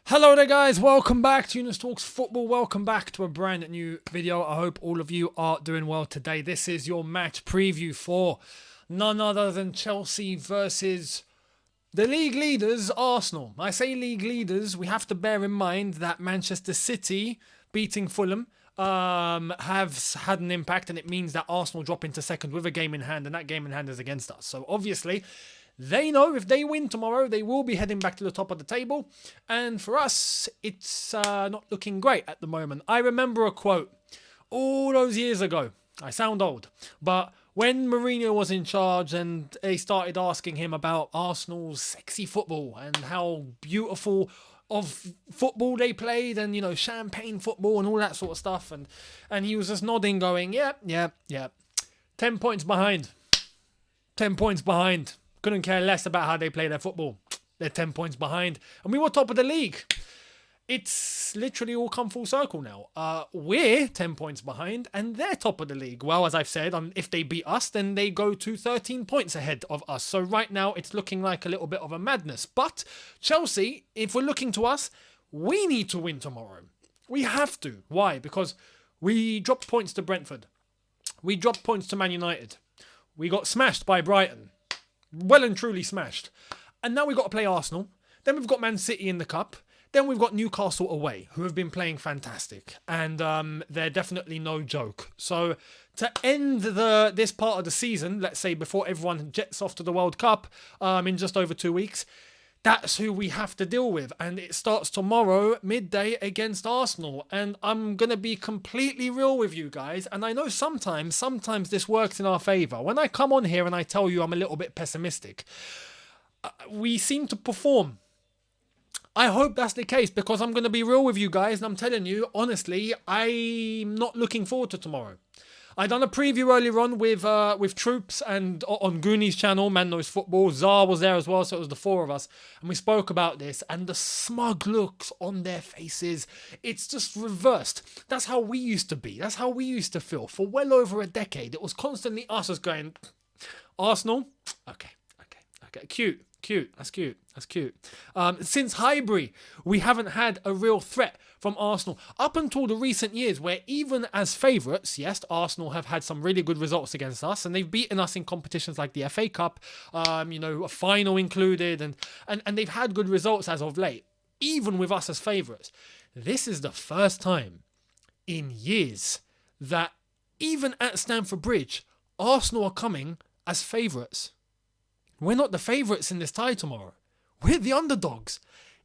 Hello there guys, welcome back to Younes Talks Football, welcome back to a brand new video. I hope all of you are doing well today. This is your match preview for none other than Chelsea versus the league leaders, Arsenal. I say league leaders, we have to bear in mind that Manchester City beating Fulham have had an impact, and it means that Arsenal drop into second with a game in hand, and that game in hand is against us. So obviously they know if they win tomorrow, they will be heading back to the top of the table. And for us, it's not looking great at the moment. I remember a quote all those years ago. I sound old. But when Mourinho was in charge and they started asking him about Arsenal's sexy football and how beautiful of football they played and, you know, champagne football and all that sort of stuff. And he was just nodding going, yeah. 10 points behind. 10 points behind. Couldn't care less about how they play their football. They're 10 points behind. And we were top of the league. It's literally all come full circle now. We're 10 points behind and they're top of the league. Well, as I've said, if they beat us, then they go to 13 points ahead of us. So right now, it's looking like a little bit of a madness. But Chelsea, if we're looking to us, we need to win tomorrow. We have to. Why? Because we dropped points to Brentford. We dropped points to Man United. We got smashed by Brighton. Well and truly smashed. And now we've got to play Arsenal. Then we've got Man City in the Cup. Then we've got Newcastle away, who have been playing fantastic. And they're definitely no joke. So to end this part of the season, let's say before everyone jets off to the World Cup in just over 2 weeks, that's who we have to deal with. And it starts tomorrow, midday, against Arsenal. And I'm going to be completely real with you guys. And I know sometimes this works in our favour. When I come on here and I tell you I'm a little bit pessimistic, we seem to perform. I hope that's the case, because I'm going to be real with you guys. And I'm telling you, honestly, I'm not looking forward to tomorrow. I done a preview earlier on with Troops and on Goonies channel, Man Knows Football. Zar was there as well, so it was the four of us. And we spoke about this, and the smug looks on their faces, it's just reversed. That's how we used to be. That's how we used to feel. For well over a decade, it was constantly us as going, Arsenal? Okay. Cute. That's cute. Since Highbury, we haven't had a real threat from Arsenal. Up until the recent years, where even as favourites, yes, Arsenal have had some really good results against us, and they've beaten us in competitions like the FA Cup, a final included, and they've had good results as of late, even with us as favourites. This is the first time in years that even at Stamford Bridge, Arsenal are coming as favourites. We're not the favourites in this tie tomorrow. We're the underdogs.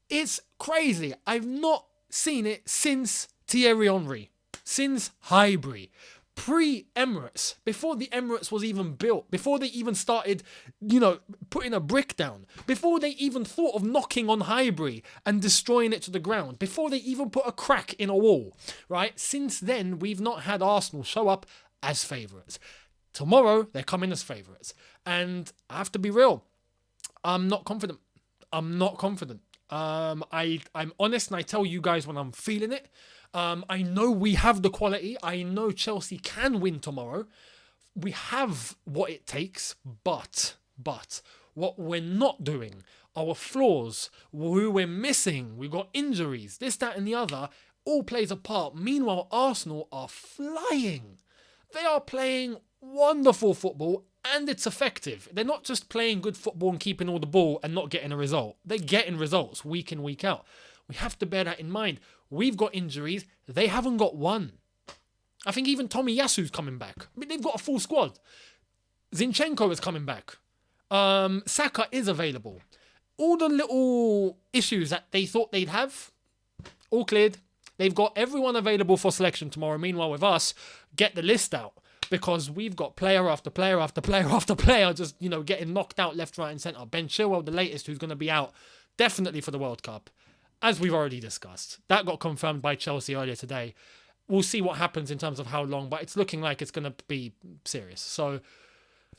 It's crazy. I've not seen it since Thierry Henry, since Highbury, pre-Emirates, before the Emirates was even built, before they even started, putting a brick down, before they even thought of knocking on Highbury and destroying it to the ground, before they even put a crack in a wall, right? Since then, we've not had Arsenal show up as favourites. Tomorrow, they're coming as favourites. And I have to be real. I'm not confident. I'm honest, and I tell you guys when I'm feeling it. I know we have the quality. I know Chelsea can win tomorrow. We have what it takes, but what we're not doing, our flaws, who we're missing, we've got injuries, this, that, and the other, all plays a part. Meanwhile, Arsenal are flying. They are playing wonderful football, and it's effective. They're not just playing good football and keeping all the ball and not getting a result. They're getting results week in, week out. We have to bear that in mind. We've got injuries. They haven't got one. I think even Tommy Yasu's coming back. I mean, they've got a full squad. Zinchenko is coming back. Saka is available. All the little issues that they thought they'd have, all cleared. They've got everyone available for selection tomorrow. Meanwhile, with us, get the list out. Because we've got player after player after player after player just, getting knocked out left, right and centre. Ben Chilwell, the latest, who's going to be out definitely for the World Cup, as we've already discussed. That got confirmed by Chelsea earlier today. We'll see what happens in terms of how long, but it's looking like it's going to be serious. So,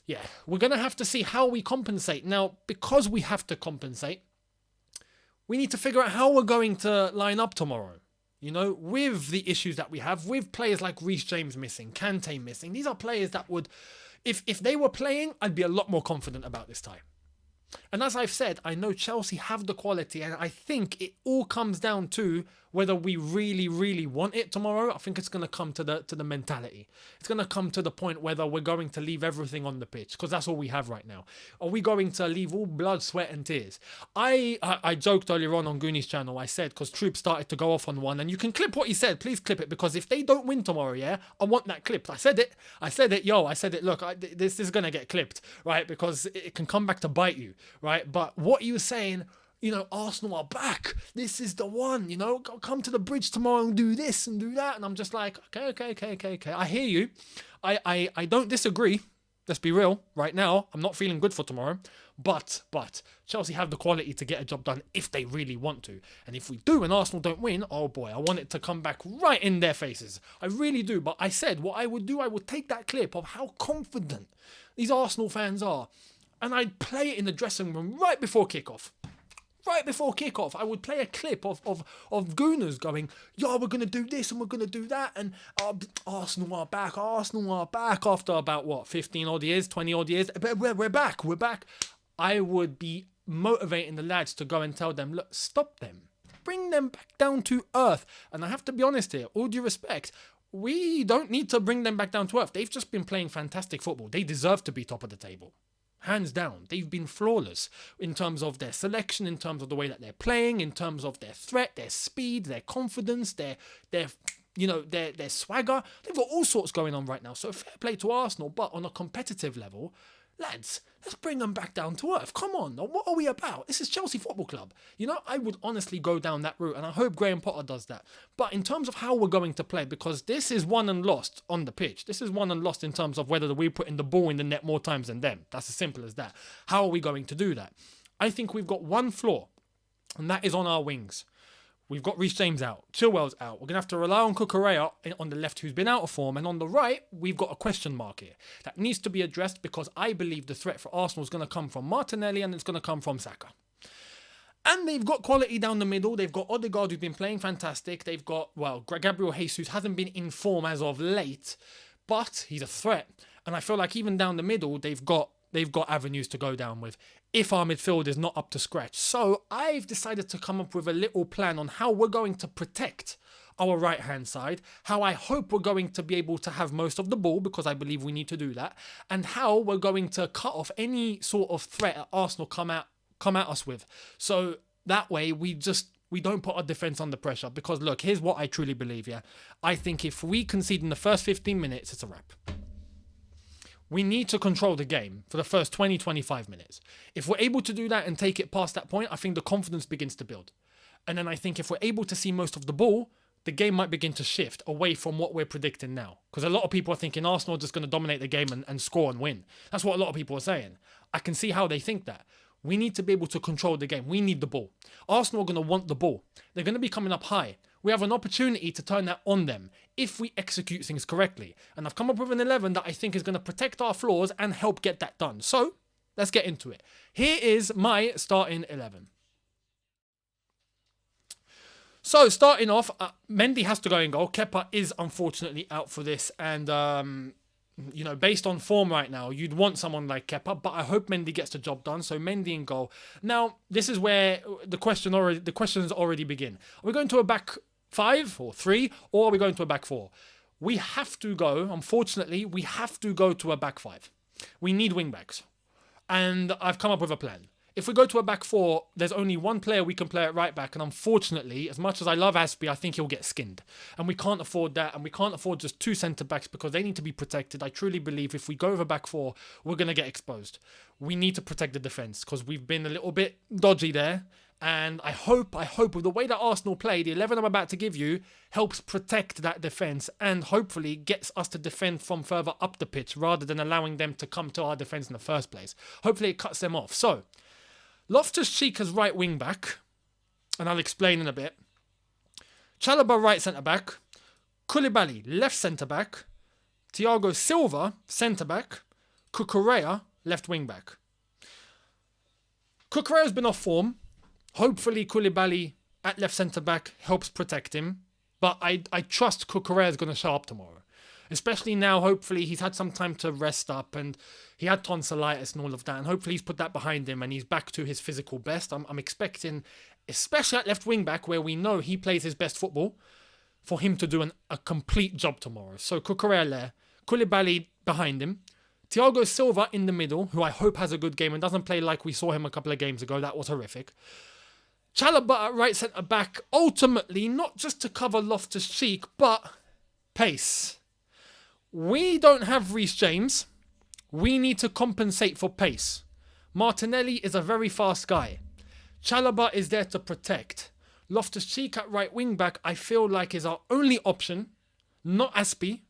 yeah, we're going to have to see how we compensate. Now, because we have to compensate, we need to figure out how we're going to line up tomorrow. With the issues that we have, with players like Reece James missing, Kante missing. These are players that would, if they were playing, I'd be a lot more confident about this tie. And as I've said, I know Chelsea have the quality, and I think it all comes down to whether we really, really want it tomorrow. I think it's going to come to the mentality. It's going to come to the point whether we're going to leave everything on the pitch, because that's all we have right now. Are we going to leave all blood, sweat and tears? I joked earlier on Gooney's channel, I said, because Troop started to go off on one, and you can clip what he said. Please clip it, because if they don't win tomorrow, yeah, I want that clipped. I said it, look, this is going to get clipped, right? Because it can come back to bite you, right? But what you were saying, you know, Arsenal are back. This is the one, you know, come to the bridge tomorrow and do this and do that. And I'm just like, okay. I hear you. I don't disagree. Let's be real. Right now, I'm not feeling good for tomorrow. But Chelsea have the quality to get a job done if they really want to. And if we do and Arsenal don't win, oh boy, I want it to come back right in their faces. I really do. But I said what I would do, I would take that clip of how confident these Arsenal fans are, and I'd play it in the dressing room right before kickoff. Right before kickoff, I would play a clip of Gooners going, yeah, we're going to do this and we're going to do that. And Arsenal are back after about, 15 odd years, 20 odd years. But we're back. I would be motivating the lads to go and tell them, look, stop them. Bring them back down to earth. And I have to be honest here, all due respect, we don't need to bring them back down to earth. They've just been playing fantastic football. They deserve to be top of the table. Hands down, they've been flawless in terms of their selection, in terms of the way that they're playing, in terms of their threat, their speed, their confidence, their swagger. They've got all sorts going on right now. So fair play to Arsenal, but on a competitive level, lads, let's bring them back down to earth. Come on, what are we about? This is Chelsea Football Club. You know, I would honestly go down that route, and I hope Graham Potter does that. But in terms of how we're going to play, because this is won and lost on the pitch. This is won and lost in terms of whether we're putting the ball in the net more times than them. That's as simple as that. How are we going to do that? I think we've got one flaw, and that is on our wings. We've got Reece James out. Chilwell's out. We're going to have to rely on Cucurella on the left, who's been out of form. And on the right, we've got a question mark here that needs to be addressed, because I believe the threat for Arsenal is going to come from Martinelli and it's going to come from Saka. And they've got quality down the middle. They've got Odegaard, who's been playing fantastic. They've got, Gabriel Jesus hasn't been in form as of late, but he's a threat. And I feel like even down the middle, they've got avenues to go down with if our midfield is not up to scratch. So I've decided to come up with a little plan on how we're going to protect our right-hand side, how I hope we're going to be able to have most of the ball, because I believe we need to do that, and how we're going to cut off any sort of threat that Arsenal come at us with. So that way we don't put our defence under pressure. Because look, here's what I truly believe, yeah. I think if we concede in the first 15 minutes, it's a wrap. We need to control the game for the first 20-25 minutes. If we're able to do that and take it past that point, I think the confidence begins to build. And then I think if we're able to see most of the ball, the game might begin to shift away from what we're predicting now. Because a lot of people are thinking Arsenal are just going to dominate the game and score and win. That's what a lot of people are saying. I can see how they think that. We need to be able to control the game. We need the ball. Arsenal are going to want the ball. They're going to be coming up high. We have an opportunity to turn that on them if we execute things correctly. And I've come up with an 11 that I think is going to protect our flaws and help get that done. So, let's get into it. Here is my starting 11. So, starting off, Mendy has to go in goal. Kepa is unfortunately out for this. And, based on form right now, you'd want someone like Kepa, but I hope Mendy gets the job done. So Mendy in goal. Now, this is where the questions already begin. Are we going to a back 5 or 3, or are we going to a back 4? Unfortunately, we have to go to a back 5. We need wing backs. And I've come up with a plan. If we go to a back 4, there's only one player we can play at right back. And unfortunately, as much as I love Aspie, I think he'll get skinned. And we can't afford that. And we can't afford just 2 centre-backs because they need to be protected. I truly believe if we go over back 4, we're going to get exposed. We need to protect the defence because we've been a little bit dodgy there. And I hope with the way that Arsenal play, the 11 I'm about to give you helps protect that defence and hopefully gets us to defend from further up the pitch rather than allowing them to come to our defence in the first place. Hopefully it cuts them off. So, Loftus-Cheek as right wing back, and I'll explain in a bit. Chalobah right centre back, Koulibaly left centre back, Thiago Silva centre back, Cucurella left wing back. Cucurella's been off form. Hopefully Koulibaly at left centre back helps protect him, but I trust Cucurella is going to show up tomorrow. Especially now, hopefully, he's had some time to rest up and he had tonsillitis and all of that. And hopefully he's put that behind him and he's back to his physical best. I'm expecting, especially at left wing back where we know he plays his best football, for him to do a complete job tomorrow. So Cucurella there, Koulibaly behind him, Thiago Silva in the middle, who I hope has a good game and doesn't play like we saw him a couple of games ago. That was horrific. Chalobah at right centre back, ultimately not just to cover Loftus-Cheek, but pace. We don't have Reece James. We need to compensate for pace. Martinelli is a very fast guy. Chalobah is there to protect. Loftus-Cheek at right wing back, I feel like is our only option, not Aspie.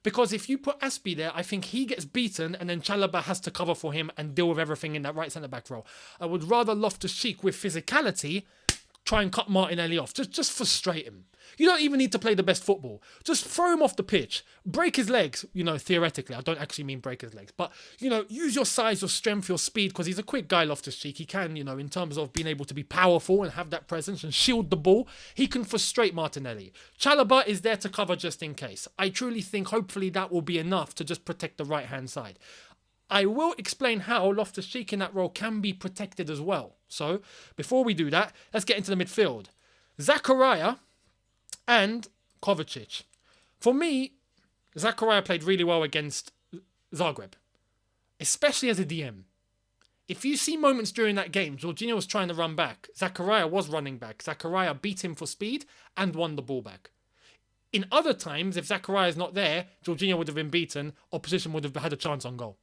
Because if you put Aspie there, I think he gets beaten and then Chalobah has to cover for him and deal with everything in that right centre-back role. I would rather Loftus-Cheek with physicality try and cut Martinelli off. Just frustrate him. You don't even need to play the best football. Just throw him off the pitch. Break his legs, theoretically. I don't actually mean break his legs. But, use your size, your strength, your speed, because he's a quick guy, Loftus-Cheek. He can, in terms of being able to be powerful and have that presence and shield the ball, he can frustrate Martinelli. Chalobah is there to cover just in case. I truly think hopefully that will be enough to just protect the right-hand side. I will explain how Loftus-Cheek in that role can be protected as well. So, before we do that, let's get into the midfield. Zakaria and Kovacic. For me, Zakaria played really well against Zagreb, especially as a DM. If you see moments during that game, Jorginho was trying to run back. Zakaria was running back. Zakaria beat him for speed and won the ball back. In other times, if Zakaria is not there, Jorginho would have been beaten. Opposition would have had a chance on goal.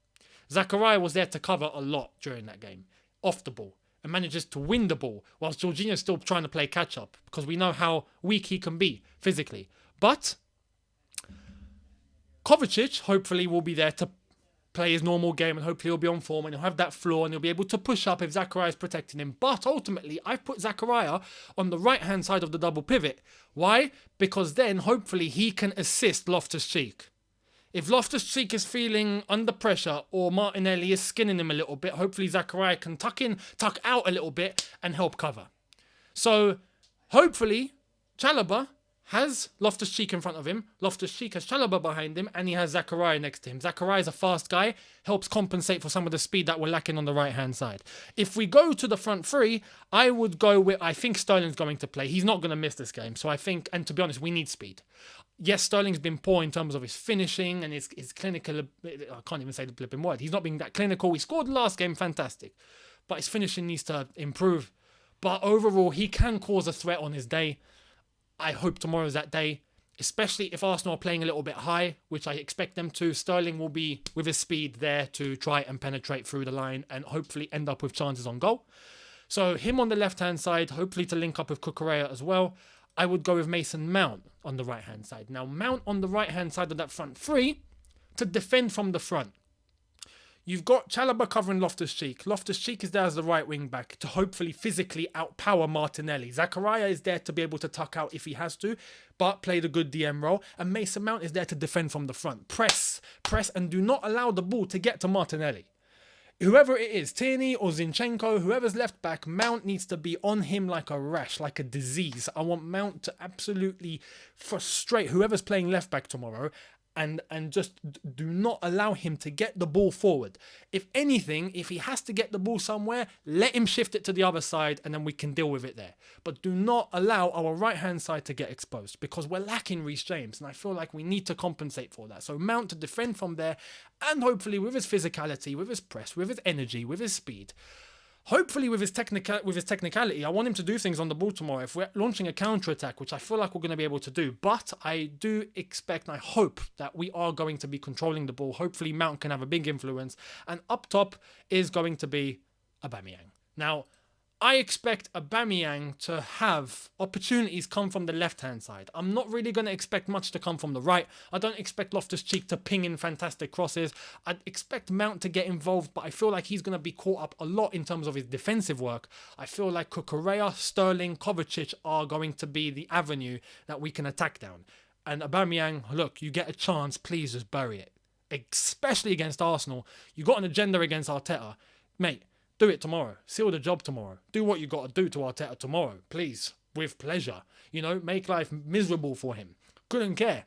Zakaria was there to cover a lot during that game, off the ball, and manages to win the ball, whilst Jorginho is still trying to play catch-up, because we know how weak he can be physically. But Kovacic, hopefully, will be there to play his normal game, and hopefully he'll be on form, and he'll have that floor, and he'll be able to push up if Zakaria is protecting him. But ultimately, I've put Zakaria on the right-hand side of the double pivot. Why? Because then, hopefully, he can assist Loftus-Cheek. If Loftus-Cheek is feeling under pressure or Martinelli is skinning him a little bit, hopefully Zakaria can tuck out a little bit and help cover. So, hopefully, Chalobah has Loftus-Cheek in front of him, Loftus-Cheek has Chalobah behind him, and he has Zakaria next to him. Zakaria is a fast guy, helps compensate for some of the speed that we're lacking on the right-hand side. If we go to the front three, I would go with, I think Sterling's going to play. He's not going to miss this game. So I think, and to be honest, we need speed. Yes, Sterling's been poor in terms of his finishing and his clinical, I can't even say the flipping word. He's not being that clinical. He scored the last game, fantastic. But his finishing needs to improve. But overall, he can cause a threat on his day. I hope tomorrow's that day, especially if Arsenal are playing a little bit high, which I expect them to. Sterling will be, with his speed, there to try and penetrate through the line and hopefully end up with chances on goal. So him on the left-hand side, hopefully to link up with Cucurella as well. I would go with Mason Mount on the right-hand side. Now, Mount on the right-hand side of that front three to defend from the front. You've got Chalobah covering Loftus-Cheek. Loftus-Cheek is there as the right wing back to hopefully physically outpower Martinelli. Zakaria is there to be able to tuck out if he has to, but play the good DM role. And Mason Mount is there to defend from the front. Press, and do not allow the ball to get to Martinelli. Whoever it is, Tierney or Zinchenko, whoever's left back, Mount needs to be on him like a rash, like a disease. I want Mount to absolutely frustrate whoever's playing left back tomorrow and just do not allow him to get the ball forward. If anything, if he has to get the ball somewhere, let him shift it to the other side and then we can deal with it there. But do not allow our right-hand side to get exposed because we're lacking Reece James and I feel like we need to compensate for that. So Mount to defend from there and hopefully with his physicality, with his press, with his energy, with his speed, hopefully with his technicality, I want him to do things on the ball tomorrow. If we're launching a counter-attack, which I feel like we're going to be able to do, but I do expect and I hope that we are going to be controlling the ball. Hopefully Mount can have a big influence. And up top is going to be Aubameyang. Now, I expect Aubameyang to have opportunities come from the left-hand side. I'm not really going to expect much to come from the right. I don't expect Loftus-Cheek to ping in fantastic crosses. I'd expect Mount to get involved, but I feel like he's going to be caught up a lot in terms of his defensive work. I feel like Cucurella, Sterling, Kovacic are going to be the avenue that we can attack down. And Aubameyang, look, you get a chance, please just bury it. Especially against Arsenal. You got an agenda against Arteta. Mate, do it tomorrow. Seal the job tomorrow. Do what you got to do to Arteta tomorrow, please, with pleasure. Make life miserable for him. couldn't care.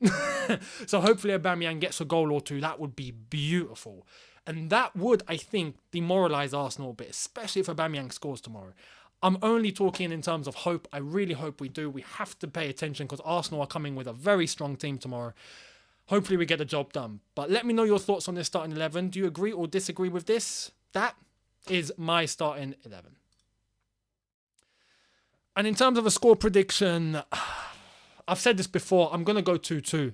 So hopefully Aubameyang gets a goal or two. That would be beautiful. And that would, I think, demoralise Arsenal a bit, especially if Aubameyang scores tomorrow. I'm only talking in terms of hope. I really hope we do. We have to pay attention because Arsenal are coming with a very strong team tomorrow. Hopefully we get the job done. But let me know your thoughts on this starting 11. Do you agree or disagree with this? That is my starting 11. And in terms of a score prediction, I've said this before. I'm going to go 2-2.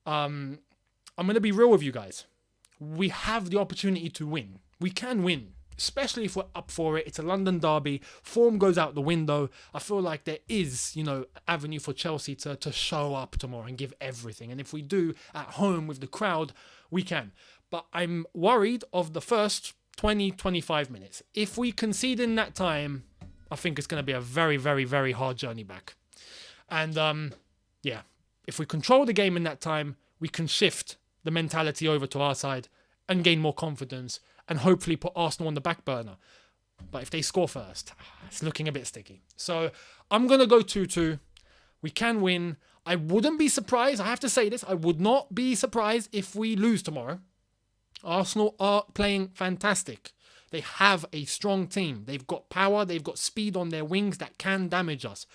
I'm going to be real with you guys. We have the opportunity to win. We can win, especially if we're up for it. It's a London derby. Form goes out the window. I feel like there is, avenue for Chelsea to show up tomorrow and give everything. And if we do at home with the crowd, we can. But I'm worried of the first 20, 25 minutes. If we concede in that time, I think it's going to be a very, very, very hard journey back. And if we control the game in that time, we can shift the mentality over to our side and gain more confidence and hopefully put Arsenal on the back burner. But if they score first, it's looking a bit sticky. So I'm going to go 2-2. We can win. I wouldn't be surprised. I have to say this. I would not be surprised if we lose tomorrow. Arsenal are playing fantastic. They have a strong team. They've got power. They've got speed on their wings that can damage us.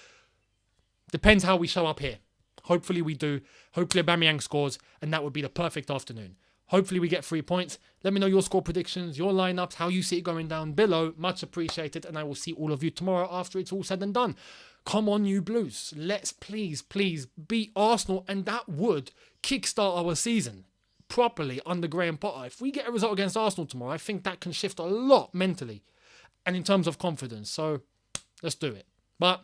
Depends how we show up here. Hopefully we do. Hopefully Aubameyang scores, and that would be the perfect afternoon. Hopefully we get 3 points. Let me know your score predictions, your lineups, how you see it going down below. Much appreciated, and I will see all of you tomorrow after it's all said and done. Come on, you Blues. Let's please beat Arsenal, and that would kickstart our season properly under Graham Potter. If we get a result against Arsenal tomorrow, I think that can shift a lot mentally and in terms of confidence. So let's do it. But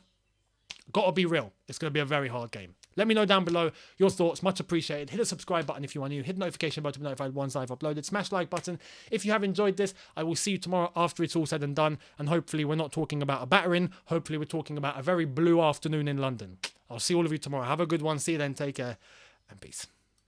got to be real. It's going to be a very hard game. Let me know down below your thoughts. Much appreciated. Hit the subscribe button if you are new. Hit the notification button to be notified once I've uploaded. Smash the like button if you have enjoyed this. I will see you tomorrow after it's all said and done. And hopefully we're not talking about a battering. Hopefully we're talking about a very blue afternoon in London. I'll see all of you tomorrow. Have a good one. See you then. Take care and peace.